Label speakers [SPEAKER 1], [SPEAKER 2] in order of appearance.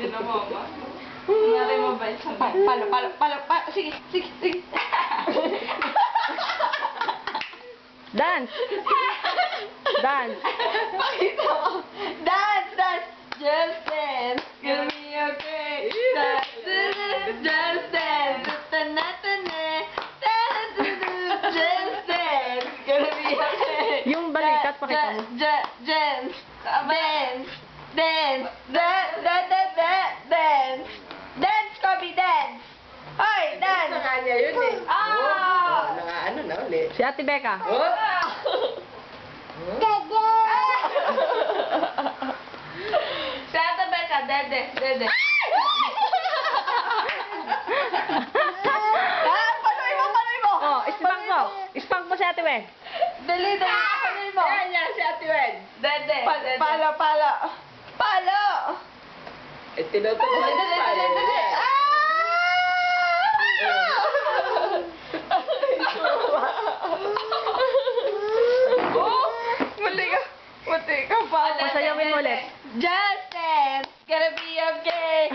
[SPEAKER 1] na mama. Nangyari mo ba yun? Palo. Sige.
[SPEAKER 2] Dance! Dance!
[SPEAKER 1] Pakita mo. Dance. Just dance. Gonna be okay. Just dance. Tana. Just dance. Gonna be okay.
[SPEAKER 2] Yung balikat, pakita mo.
[SPEAKER 1] Dance. Dance, Kobe, dance. Hoy, dance.
[SPEAKER 3] Sa kanya yun eh.
[SPEAKER 1] Ah!
[SPEAKER 3] Ano na ulit.
[SPEAKER 2] Si Ate Becca.
[SPEAKER 1] Si Ate Becca, dede. Panuloy mo.
[SPEAKER 2] Oh, ispank mo. Ispank mo si Ate Wen.
[SPEAKER 1] Dali, panuloy mo.
[SPEAKER 3] Yan, si Ate Wen.
[SPEAKER 1] Dede. Palo.
[SPEAKER 3] Eh, tinutulungan
[SPEAKER 1] Dali.
[SPEAKER 3] pa eh.
[SPEAKER 1] Munti ka pa.
[SPEAKER 2] Pasayawin mo ulit.
[SPEAKER 1] Just dance, gonna be okay.